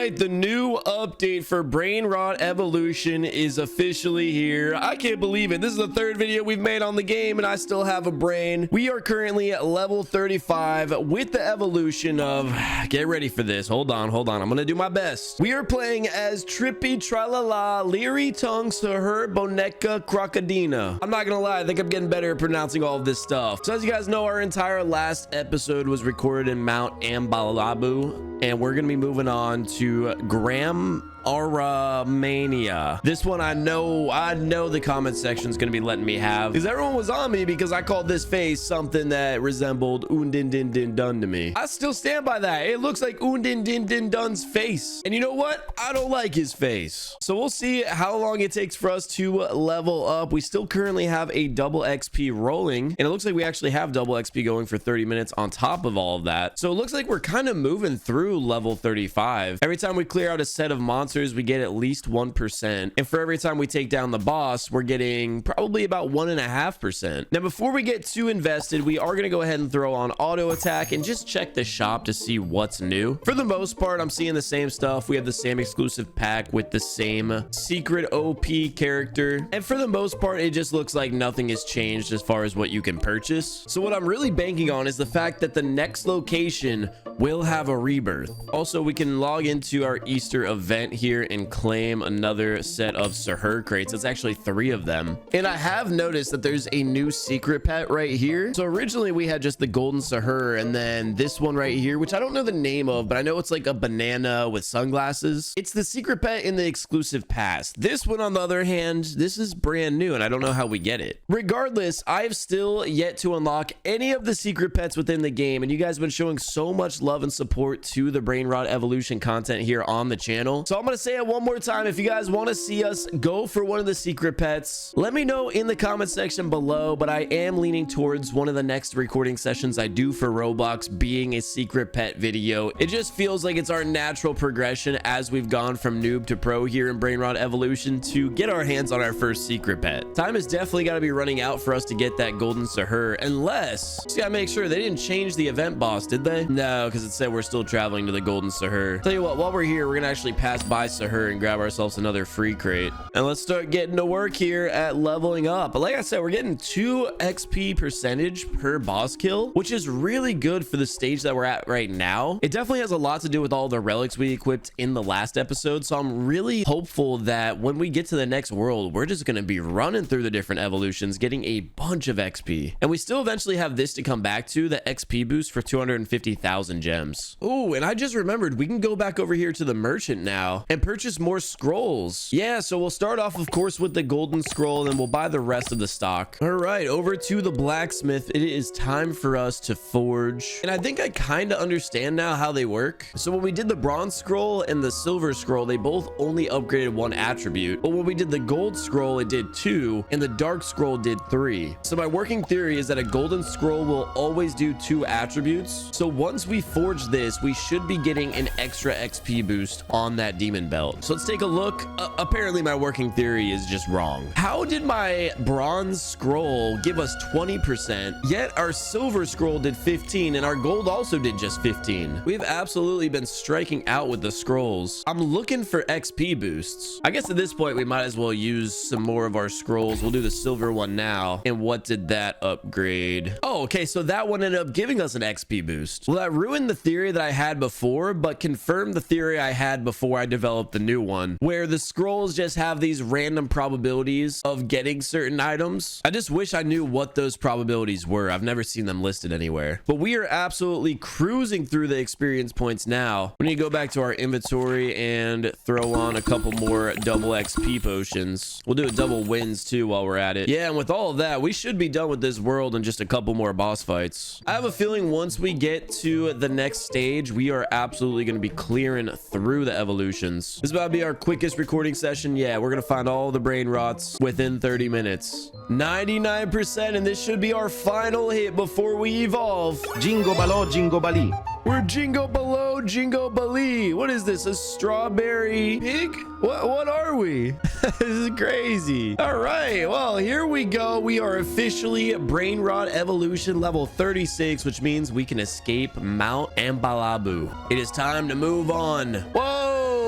right, the new update for Brainrot Evolution is officially here. I can't believe it. This is the third video we've made on the game and I still have a brain. We are currently at level 35 with the evolution of, get ready for this. Hold on. I'm gonna do my best. We are playing as Trippy Tralala Leary Tongue Sahur Boneca Crocodina. I'm not gonna lie, I think I'm getting better at pronouncing all of this stuff. So as you guys know, our entire last episode was recorded in Mount Ambalabu, and we're gonna be moving on to Graham Aramania. This one I know the comment section is going to be letting me have, because everyone was on me because I called this face something that resembled Undin Din Din Dun to me. I still stand by that. It looks like Undin Din Din Dun's face, and you know what, I don't like his face. So we'll see how long it takes for us to level up. We still currently have a double XP rolling, and it looks like we actually have double XP going for 30 minutes on top of all of that. So it looks like we're kind of moving through level 35. Every time we clear out a set of monsters, we get at least 1%, and for every time we take down the boss, we're getting probably about 1.5%. Now before we get too invested, we are going to go ahead and throw on auto attack and just check the shop to see what's new. For the most part, I'm seeing the same stuff. We have the same exclusive pack with the same secret OP character, and for the most part it just looks like nothing has changed as far as what you can purchase. So what I'm really banking on is the fact that the next location will have a rebirth. Also, we can log into our Easter event here and claim another set of Sahur crates. It's actually 3 of them, and I have noticed that there's a new secret pet right here. So originally we had just the golden Sahur, and then this one right here, which I don't know the name of, but I know it's like a banana with sunglasses. It's the secret pet in the exclusive pass. This one, on the other hand, this is brand new and I don't know how we get it. Regardless, I've still yet to unlock any of the secret pets within the game, and you guys have been showing so much love and support to the Brainrot Evolution content here on the channel. So I'm gonna say it one more time. If you guys want to see us go for one of the secret pets, let me know in the comment section below, but I am leaning towards one of the next recording sessions I do for Roblox being a secret pet video. It just feels like it's our natural progression as we've gone from noob to pro here in Brainrot Evolution to get our hands on our first secret pet. Time has definitely got to be running out for us to get that golden Sahur, unless, just gotta make sure they didn't change the event boss, did they? No, because it said we're still traveling to the golden Sahur. Tell you what, while we're here, we're gonna actually pass by Sahur and grab ourselves another free crate, and let's start getting to work here at leveling up. But like I said, we're getting 2 XP percentage per boss kill, which is really good for the stage that we're at right now. It definitely has a lot to do with all the relics we equipped in the last episode, so I'm really hopeful that when we get to the next world, we're just going to be running through the different evolutions, getting a bunch of XP. And we still eventually have this to come back to, the XP boost for 250,000 gems. Oh, and I just remembered we can go back over here to the merchant now and purchase more scrolls. Yeah, so we'll start off, of course, with the golden scroll, and then we'll buy the rest of the stock. All right, over to the blacksmith. It is time for us to forge, and I think I kind of understand now how they work. So when we did the bronze scroll and the silver scroll, they both only upgraded 1 attribute, but when we did the gold scroll, it did 2, and the dark scroll did 3. So my working theory is that a golden scroll will always do 2 attributes. So once we forge this, we should be getting an extra XP boost on that demon belt. So let's take a look. Apparently my working theory is just wrong. How did my bronze scroll give us 20%, yet our silver scroll did 15, and our gold also did just 15? We've absolutely been striking out with the scrolls. I'm looking for XP boosts. I guess at this point we might as well use some more of our scrolls. We'll do the silver one now. And what did that upgrade? Oh, okay, so that one ended up giving us an XP boost. Well, that ruined the theory that I had before, but confirmed the theory I had before I developed the new one, where the scrolls just have these random probabilities of getting certain items. I just wish I knew what those probabilities were. I've never seen them listed anywhere. But we are absolutely cruising through the experience points now. We need to go back to our inventory and throw on a couple more double XP potions. We'll do a double wins too while we're at it. Yeah, and with all of that, we should be done with this world in just a couple more boss fights. I have a feeling once we get to the next stage, we are absolutely going to be clearing through the evolutions. This is about to be our quickest recording session. Yeah, we're going to find all the brain rots within 30 minutes. 99%, and this should be our final hit before we evolve. Jingo balo, jingo bali. We're Jingo Below, Jingo Bali. What is this? A strawberry pig? What are we? This is crazy. All right, well, here we go. We are officially Brainrot Evolution level 36, which means we can escape Mount Ambalabu. It is time to move on. Whoa!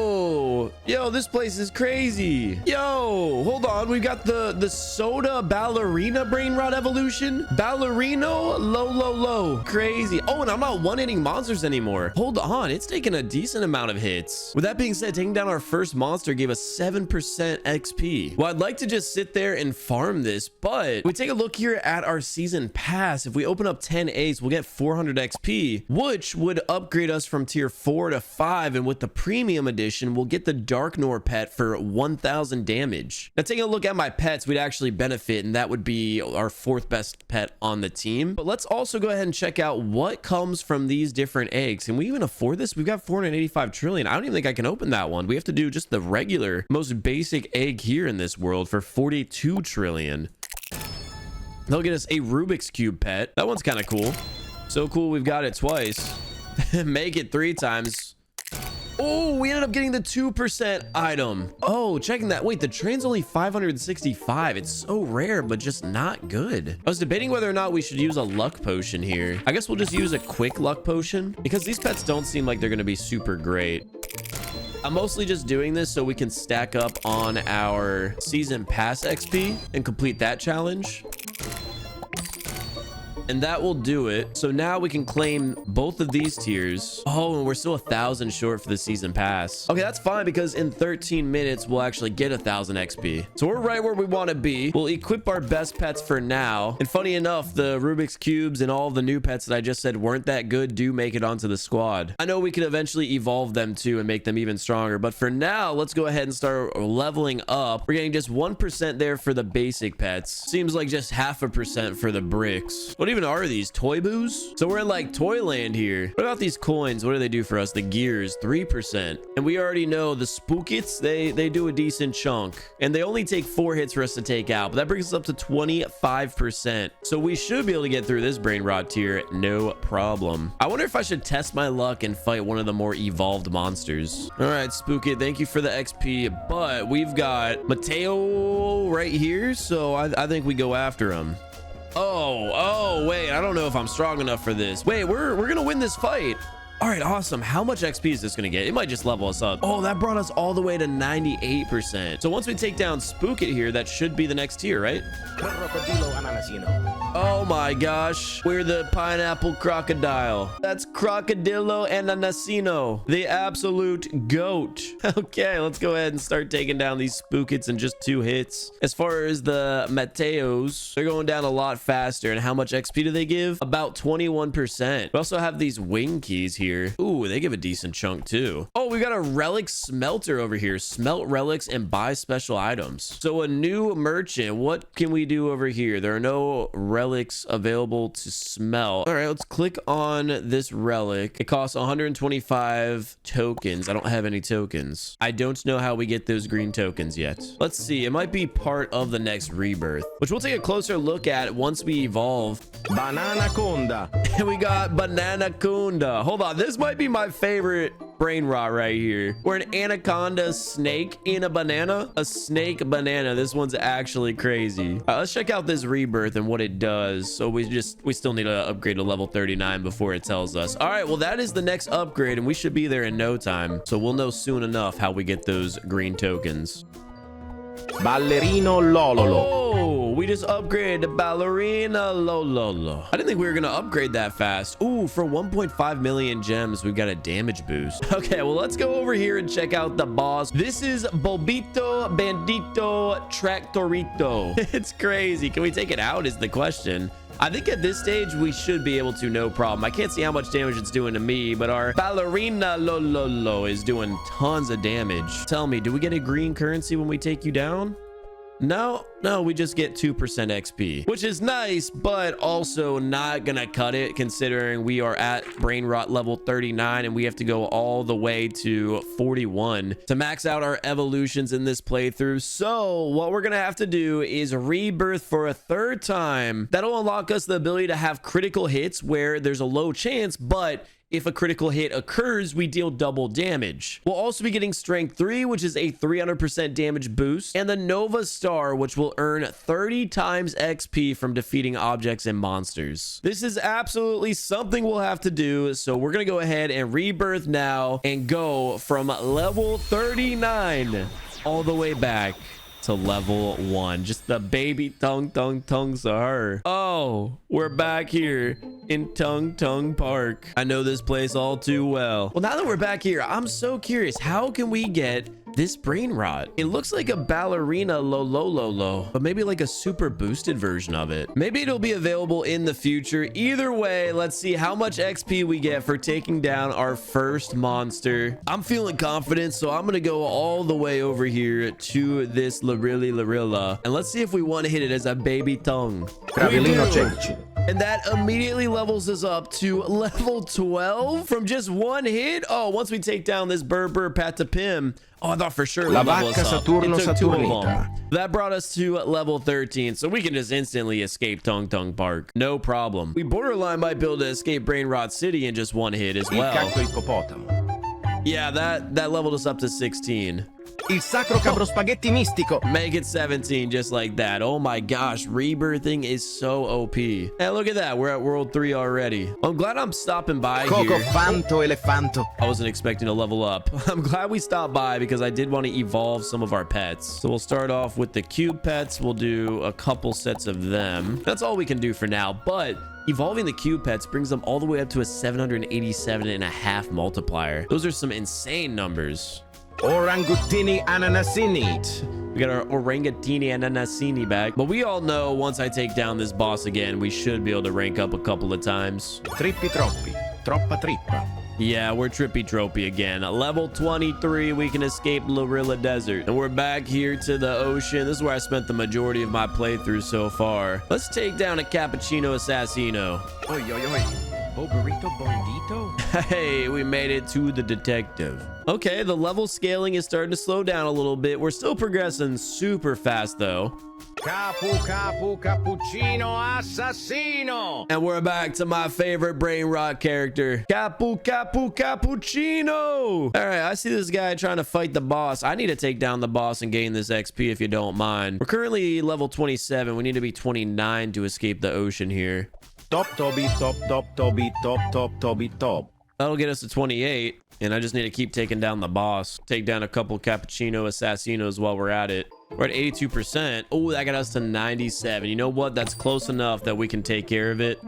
Yo, this place is crazy. Yo, hold on. We've got the soda ballerina Brainrot evolution. Ballerino low. Crazy. Oh, and I'm not one-hitting monsters anymore. Hold on. It's taking a decent amount of hits. With that being said, taking down our first monster gave us 7% XP. Well, I'd like to just sit there and farm this, but we take a look here at our season pass. If we open up 10 eggs, we'll get 400 XP, which would upgrade us from tier 4 to 5. And with the premium edition, we'll get the Darknor pet for 1000 damage. Now, taking a look at my pets, we'd actually benefit, and that would be our 4th best pet on the team. But let's also go ahead and check out what comes from these different eggs. Can we even afford this? We've got 485 trillion. I don't even think I can open that one. We have to do just the regular, most basic egg here in this world for 42 trillion. They'll get us a Rubik's Cube pet. That one's kind of cool. So cool, we've got it twice. Make it 3 times. Oh, we ended up getting the 2% item. Oh, checking that. Wait, the train's only 565. It's so rare, but just not good. I was debating whether or not we should use a luck potion here. I guess we'll just use a quick luck potion because these pets don't seem like they're going to be super great. I'm mostly just doing this so we can stack up on our season pass XP and complete that challenge. And that will do it. So now we can claim both of these tiers. Oh, and we're still 1,000 short for the season pass. Okay, that's fine because in 13 minutes, we'll actually get 1,000 XP. So we're right where we want to be. We'll equip our best pets for now. And funny enough, the Rubik's Cubes and all of the new pets that I just said weren't that good do make it onto the squad. I know we could eventually evolve them too and make them even stronger. But for now, let's go ahead and start leveling up. We're getting just 1% there for the basic pets. Seems like just 0.5% for the bricks. What even are these? Toy boos? So we're in like Toyland here. What about these coins? What do they do for us? The gears, 3%. And we already know the spookits, they do a decent chunk. And they only take 4 hits for us to take out. But that brings us up to 25%. So we should be able to get through this Brainrot tier, no problem. I wonder if I should test my luck and fight one of the more evolved monsters. All right, Spookit, thank you for the XP. But we've got Mateo right here. So I think we go after him. Oh, wait, I don't know if I'm strong enough for this. Wait, we're gonna win this fight. All right, awesome. How much XP is this gonna get? It might just level us up. Oh, that brought us all the way to 98%. So once we take down Spookit here, that should be the next tier, right? Oh my gosh, we're the pineapple crocodile. That's Crocodilo Ananasino, the absolute goat. Okay, let's go ahead and start taking down these Spookits in just 2 hits. As far as the Mateos, they're going down a lot faster. And how much XP do they give? About 21%. We also have these wing keys here. Ooh, they give a decent chunk too. Oh, we got a relic smelter over here. Smelt relics and buy special items. So a new merchant. What can we do over here? There are no relics available to smelt. All right, let's click on this relic. It costs 125 tokens. I don't have any tokens. I don't know how we get those green tokens yet. Let's see. It might be part of the next rebirth, which we'll take a closer look at once we evolve. Banana Conda. And we got Banana Kunda. Hold on. This might be my favorite Brainrot right here. We're an anaconda snake in a banana. A snake banana. This one's actually crazy. All right, let's check out this rebirth and what it does. So we still need to upgrade to level 39 before it tells us. All right, well, that is the next upgrade and we should be there in no time. So we'll know soon enough how we get those green tokens. Ballerino Lololo. Oh, we just upgraded to Ballerina Lololo. I didn't think we were going to upgrade that fast. Ooh, for 1.5 million gems, we've got a damage boost. Okay, well, let's go over here and check out the boss. This is Bulbito, Bandito, Tractorito. It's crazy. Can we take it out is the question. I think at this stage, we should be able to, no problem. I can't see how much damage it's doing to me, but our Ballerina Lololo is doing tons of damage. Tell me, do we get a green currency when we take you down? No, we just get 2% XP, which is nice, but also not gonna cut it considering we are at Brainrot level 39 and we have to go all the way to 41 to max out our evolutions in this playthrough. So what we're gonna have to do is rebirth for a 3rd time. That'll unlock us the ability to have critical hits where there's a low chance, but if a critical hit occurs, we deal double damage. We'll also be getting strength 3, which is a 300% damage boost, and the Nova Star, which will earn 30 times XP from defeating objects and monsters. This is absolutely something we'll have to do, so we're gonna go ahead and rebirth now and go from level 39 all the way back to level 1. Just the baby tongues of her. Oh, we're back here in Tung Park. I know this place all too well. Well, now that we're back here, I'm so curious, how can we get this Brainrot? It looks like a ballerina lo, but maybe like a super boosted version of it. Maybe it'll be available in the future. Either way, let's see how much XP we get for taking down our first monster. I'm feeling confident, so I'm gonna go all the way over here to this Larilla, and let's see if we want to hit it as a baby tongue. We do. And that immediately levels us up to level 12 from just one hit. Oh, once we take down this Burr Patapim. Oh, I thought for sure La level us vacca up. Saturno It took 2 of them. Saturnita. That brought us to level 13, so we can just instantly escape Tung Park. No problem. We borderline might be able to escape Brainrot City in just one hit as Il well. cacto ippopotamo. Yeah, that leveled us up to 16. Il sacro cabro spaghetti mistico. Make it 17 just like that. Oh my gosh, rebirthing is so OP. Hey, look at that. We're at world 3 already. I'm glad I'm stopping by Coco here. fanto elefanto. I wasn't expecting to level up. I'm glad we stopped by because I did want to evolve some of our pets. So we'll start off with the cube pets. We'll do a couple sets of them. That's all we can do for now, but evolving the cube pets brings them all the way up to a 787.5 multiplier. Those are some insane numbers. Orangutini ananasini. We got our Orangatini and Anasini back. But we all know once I take down this boss again, we should be able to rank up a couple of times. Trippi troppi. Troppa trippa. Yeah, we're trippy tropey again. Level 23, we can escape Larilla Desert. And we're back here to the ocean. This is where I spent the majority of my playthrough so far. Let's take down a Cappuccino Assassino. Oi, oi, oi. Bulbito Bandito. Hey, we made it to the detective. Okay, the level scaling is starting to slow down a little bit. We're still progressing super fast though. Cappuccino assassino. And we're back to my favorite Brainrot character, Cappuccino. All right, I see this guy trying to fight the boss. I need to take down the boss and gain this XP if you don't mind. We're currently level 27. We need to be 29 to escape the ocean here. Top Toby, top Toby, top Toby, top. That'll get us to 28, and I just need to keep taking down the boss. Take down a couple Cappuccino Assassinos while we're at it. We're at 82%. Oh, that got us to 97. You know what? That's close enough that we can take care of it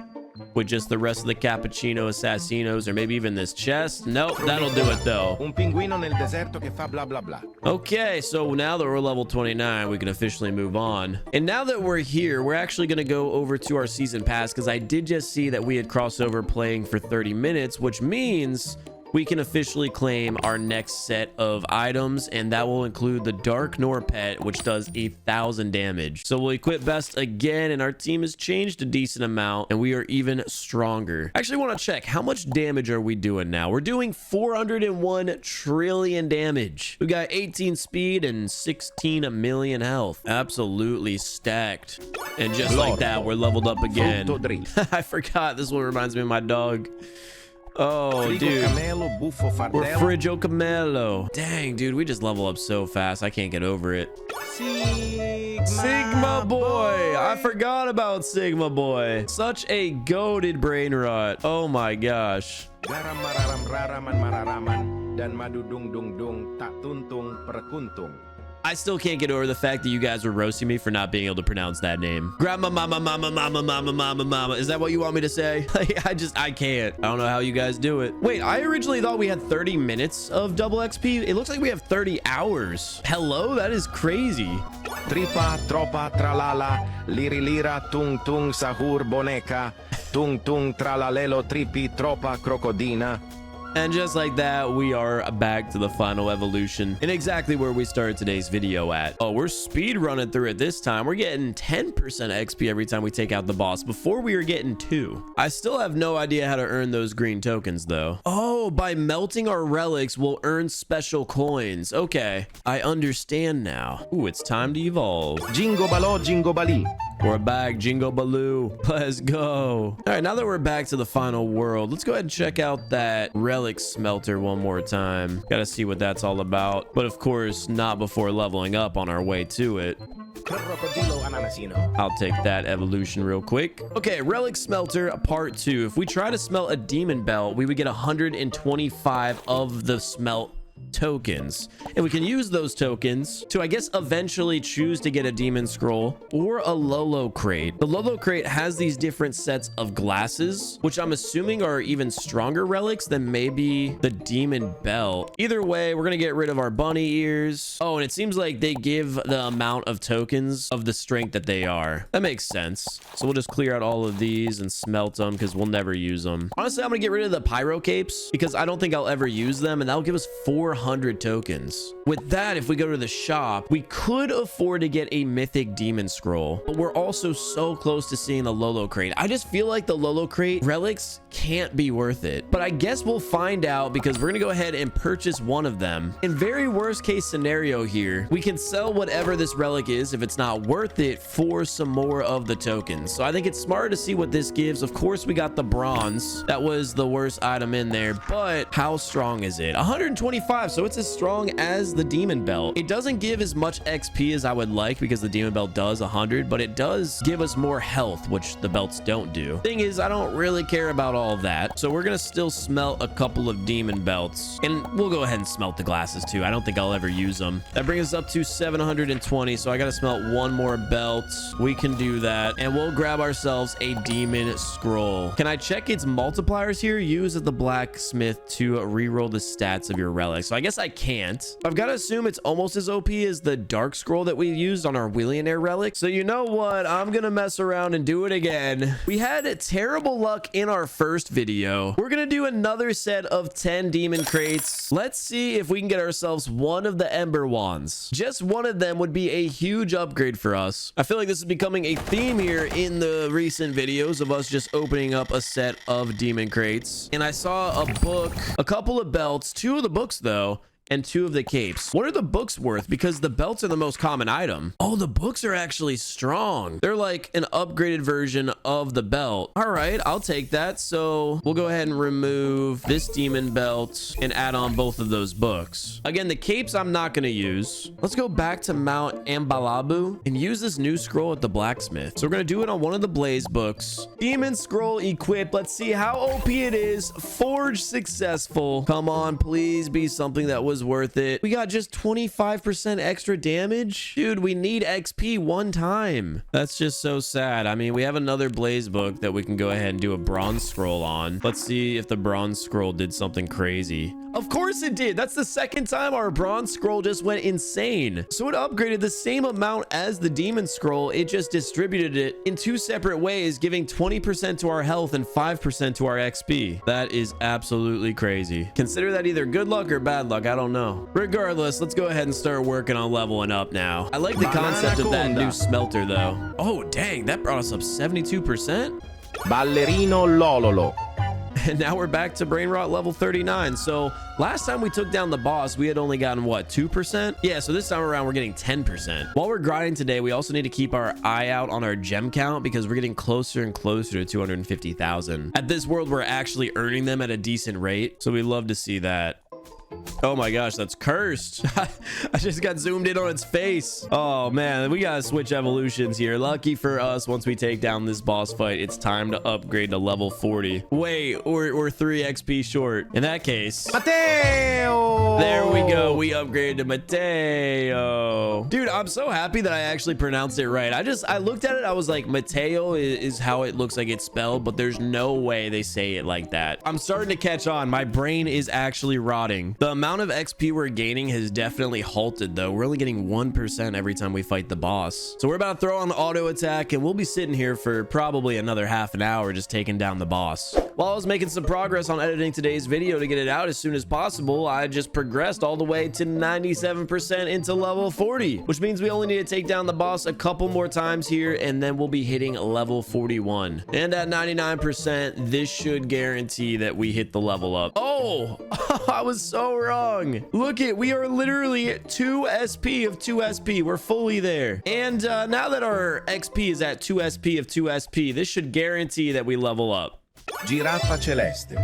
with just the rest of the Cappuccino Assassinos, or maybe even this chest. Nope, that'll do it though. Un pinguino nel deserto che fa bla bla bla. Okay, so now that we're level 29, we can officially move on. And now that we're here, we're actually going to go over to our season pass because I did just see that we had crossed over playing for 30 minutes, which means we can officially claim our next set of items, and that will include the Dark Nor pet, which does 1,000 damage. So we'll equip best again, and our team has changed a decent amount, and we are even stronger. I actually want to check, how much damage are we doing now? We're doing 401 trillion damage. We got 18 speed and 16 million health. Absolutely stacked. And just like that, we're leveled up again. I forgot, this one reminds me of my dog. Oh, dude. We're Friggio Camelo. Dang, dude, we just level up so fast. I can't get over it. Sigma Boy. I forgot about Sigma Boy. Such a goated Brainrot. Oh my gosh. Garam mararam raraman mararaman dan madu dung dung dung tak tuntung perkuntung. I still can't get over the fact that you guys were roasting me for not being able to pronounce that name. Grandma, mama, mama, mama, mama, mama, mama. Is that what you want me to say? I can't. I don't know how you guys do it. Wait, I originally thought we had 30 minutes of double XP. It looks like we have 30 hours. Hello? That is crazy. Tripa, tropa, tralala, liri lira, tung tung, sahur, boneca, tung tung, tralalelo, tripi, tropa, crocodina. And just like that, we are back to the final evolution and exactly where we started today's video at. Oh, we're speed running through it this time. We're getting 10% XP every time we take out the boss. Before we were getting 2. I still have no idea how to earn those green tokens though. Oh, Oh, by melting our relics, we'll earn special coins. Okay, I understand now. Ooh, it's time to evolve. Jingo balò, jingo balì. We're back, Jingo Baloo. Let's go. All right, now that we're back to the final world, let's go ahead and check out that Relic smelter one more time. Gotta see what that's all about. But of course, not before leveling up on our way to it. I'll take that evolution real quick. Okay, Relic Smelter Part 2. If we try to smelt a demon belt, we would get 125 of the smelt tokens, and we can use those tokens to, I guess, eventually choose to get a demon scroll or a Lolo crate. The Lolo crate has these different sets of glasses, which I'm assuming are even stronger relics than maybe the demon belt. Either way, we're gonna get rid of our bunny ears. Oh, and it seems like they give the amount of tokens of the strength that they are. That makes sense. So we'll just clear out all of these and smelt them because we'll never use them. Honestly, I'm gonna get rid of the pyro capes because I don't think I'll ever use them, and that'll give us 400 tokens. With that, if we go to the shop, we could afford to get a mythic demon scroll, but we're also so close to seeing the Lolo crate. I just feel like the Lolo crate relics can't be worth it, but I guess we'll find out because we're gonna go ahead and purchase one of them. In very worst case scenario here, we can sell whatever this relic is if it's not worth it for some more of the tokens. So I think it's smarter to see what this gives. Of course, we got the bronze. That was the worst item in there, but how strong is it? 125, so it's as strong as the demon belt. It doesn't give as much XP as I would like because the demon belt does 100, but it does give us more health, which the belts don't do. Thing is, I don't really care about all of that, so we're gonna still smelt a couple of demon belts, and we'll go ahead and smelt the glasses too. I don't think I'll ever use them. That brings us up to 720, so I gotta smelt one more belt. We can do that, and we'll grab ourselves a demon scroll. Can I check its multipliers here? Use at the blacksmith to reroll the stats of your relic. So I guess I can't. I've got to assume it's almost as OP as the dark scroll that we used on our Willionaire relic. So you know what? I'm gonna mess around and do it again. We had terrible luck in our first video. We're gonna do another set of 10 demon crates. Let's see if we can get ourselves one of the Ember Wands. Just one of them would be a huge upgrade for us. I feel like this is becoming a theme here in the recent videos of us just opening up a set of demon crates. And I saw a book, a couple of belts, 2 of the books though, and 2 of the capes. What are the books worth? Because the belts are the most common item. Oh, the books are actually strong. They're like an upgraded version of the belt. All right, I'll take that. So we'll go ahead and remove this demon belt and add on both of those books. Again, the capes I'm not going to use. Let's go back to Mount Ambalabu and use this new scroll at the blacksmith. So we're going to do it on one of the blaze books. Demon scroll equipped. Let's see how OP it is. Forge successful. Come on, please be something that was worth it. We got just 25% extra damage. Dude, we need XP one time. That's just so sad. I mean, we have another blaze book that we can go ahead and do a bronze scroll on. Let's see if the bronze scroll did something crazy. Of course it did. That's the second time our bronze scroll just went insane. So it upgraded the same amount as the demon scroll. It just distributed it in 2 separate ways, giving 20% to our health and 5% to our XP. That is absolutely crazy. Consider that either good luck or bad luck. I don't know. Regardless, let's go ahead and start working on leveling up now. I like the concept of that new smelter though. Oh, dang. That brought us up 72%. Ballerino Lololo. And now we're back to Brainrot level 39. So last time we took down the boss, we had only gotten what, 2%? Yeah, so this time around we're getting 10%. While we're grinding today, we also need to keep our eye out on our gem count because we're getting closer and closer to 250,000. At this world, we're actually earning them at a decent rate. So we love to see that. Oh my gosh, that's cursed. I just got zoomed in on its face. Oh man, we gotta switch evolutions here. Lucky for us, once we take down this boss fight, it's time to upgrade to level 40. Wait, we're 3 XP short. In that case, Mateo! There we go. We upgraded to Mateo. Dude, I'm so happy that I actually pronounced it right. I looked at it, I was like, Mateo is how it looks like it's spelled, but there's no way they say it like that. I'm starting to catch on. My brain is actually rotting. The amount of XP we're gaining has definitely halted though. We're only getting 1% every time we fight the boss. So we're about to throw on auto attack and we'll be sitting here for probably another half an hour just taking down the boss. While I was making some progress on editing today's video to get it out as soon as possible, I just progressed all the way to 97% into level 40, which means we only need to take down the boss a couple more times here and then we'll be hitting level 41. And at 99%, this should guarantee that we hit the level up. Oh, I was so wrong. Look it, we are literally 2 SP of 2 SP. We're fully there. And now that our XP is at 2 SP of 2 SP, this should guarantee that we level up. Giraffa celeste.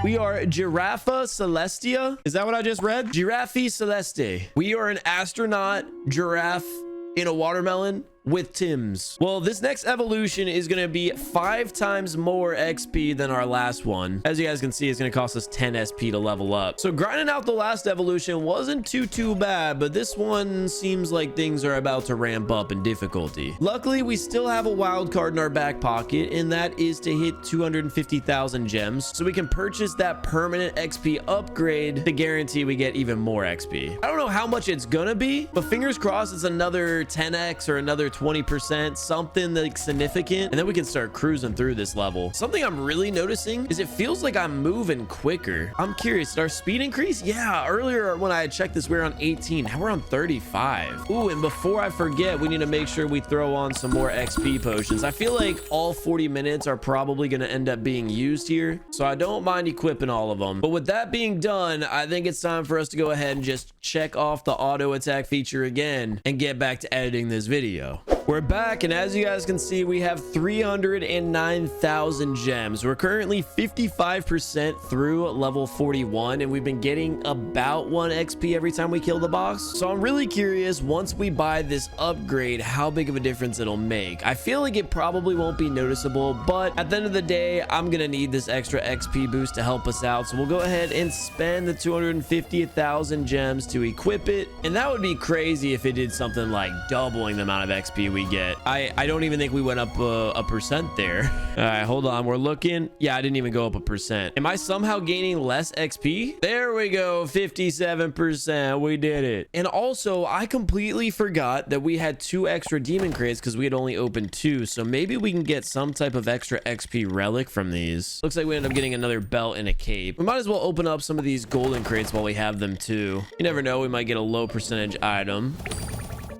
We are Giraffa Celestia. Is that what I just read? Giraffe Celeste. We are an astronaut giraffe in a watermelon with Tim's. Well, this next evolution is going to be 5 times more XP than our last one. As you guys can see, it's going to cost us 10 SP to level up. So grinding out the last evolution wasn't too bad, but this one seems like things are about to ramp up in difficulty. Luckily, we still have a wild card in our back pocket, and that is to hit 250,000 gems, so we can purchase that permanent XP upgrade to guarantee we get even more XP. I don't know how much it's gonna be, but fingers crossed it's another 10x or another 20%, something like significant, and then we can start cruising through this level. Something I'm really noticing is it feels like I'm moving quicker. I'm curious, did our speed increase? Yeah, earlier when I had checked this, we were on 18. Now we're on 35. Ooh, and before I forget, we need to make sure we throw on some more XP potions. I feel like all 40 minutes are probably going to end up being used here, so I don't mind equipping all of them. But with that being done, I think it's time for us to go ahead and just check off the auto attack feature again and get back to editing this video. We're back, and as you guys can see, we have 309,000 gems. We're currently 55% through level 41, and we've been getting about 1 XP every time we kill the boss. So I'm really curious, once we buy this upgrade, how big of a difference it'll make. I feel like it probably won't be noticeable, but at the end of the day, I'm gonna need this extra XP boost to help us out. So we'll go ahead and spend the 250,000 gems to equip it, and that would be crazy if it did something like doubling the amount of XP we get. I don't even think we went up a percent there. All right, hold on, we're looking. Yeah, I didn't even go up 1%. Am I somehow gaining less XP? There we go, 57%. We did it. And also, I completely forgot that we had 2 extra demon crates because we had only opened 2, so maybe we can get some type of extra XP relic from these. Looks like we ended up getting another belt and a cape. We might as well open up some of these golden crates while we have them too. You never know, we might get a low percentage item.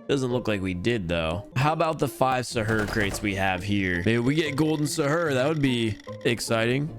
Doesn't look like we did though. How about the 5 Sahur crates we have here? Maybe we get golden Sahur. That would be exciting.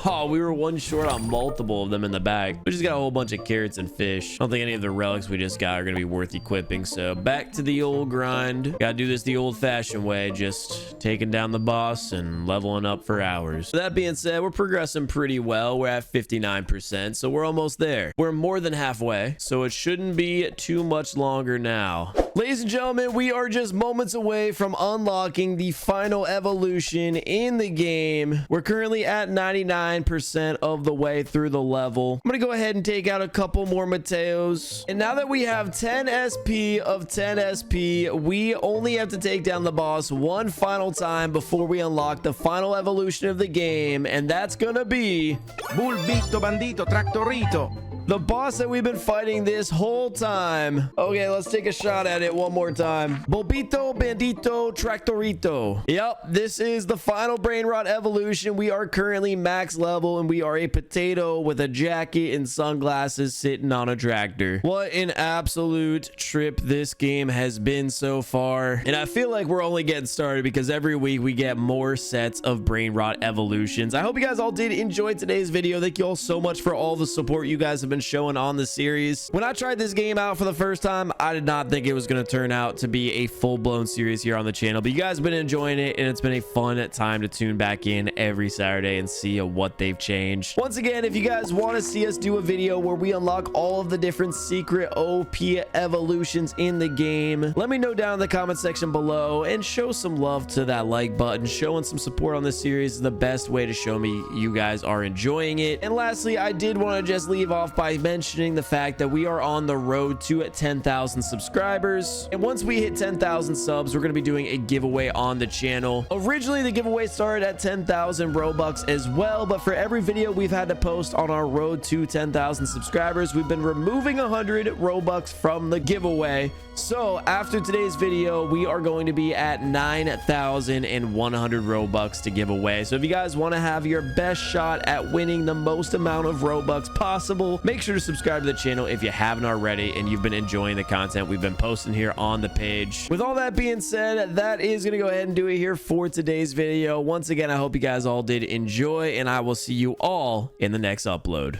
Oh, we were 1 short on multiple of them in the bag. We just got a whole bunch of carrots and fish. I don't think any of the relics we just got are going to be worth equipping. So back to the old grind. Got to do this the old fashioned way. Just taking down the boss and leveling up for hours. That being said, we're progressing pretty well. We're at 59%. So we're almost there. We're more than halfway. So it shouldn't be too much longer now. Ladies and gentlemen, we are just moments away from unlocking the final evolution in the game. We're currently at 99% of the way through the level. I'm gonna go ahead and take out a couple more Mateos. And now that we have 10 SP of 10 SP, we only have to take down the boss 1 final time before we unlock the final evolution of the game. And that's gonna be Bulbito, bandito, tractorito. the boss that we've been fighting this whole time. Okay, let's take a shot at it one more time. Bulbito, Bandito, Tractorito. Yep, this is the final Brainrot evolution. We are currently max level, and we are a potato with a jacket and sunglasses sitting on a tractor. What an absolute trip this game has been so far. And I feel like we're only getting started because every week we get more sets of Brainrot evolutions. I hope you guys all did enjoy today's video. Thank you all so much for all the support you guys have been showing on the series. When I tried this game out for the first time, I did not think it was going to turn out to be a full-blown series here on the channel, but you guys have been enjoying it, and it's been a fun time to tune back in every Saturday and see what they've changed. Once again, if you guys want to see us do a video where we unlock all of the different secret OP evolutions in the game, let me know down in the comment section below and show some love to that like button. Showing some support on this series is the best way to show me you guys are enjoying it. And lastly, I did want to just leave off by mentioning the fact that we are on the road to 10,000 subscribers. And once we hit 10,000 subs, we're going to be doing a giveaway on the channel. Originally, the giveaway started at 10,000 Robux as well, but for every video we've had to post on our road to 10,000 subscribers, we've been removing 100 Robux from the giveaway. So after today's video, we are going to be at 9,100 Robux to give away. So if you guys want to have your best shot at winning the most amount of Robux possible, make sure to subscribe to the channel if you haven't already and you've been enjoying the content we've been posting here on the page. With all that being said, that is going to go ahead and do it here for today's video. Once again, I hope you guys all did enjoy, and I will see you all in the next upload.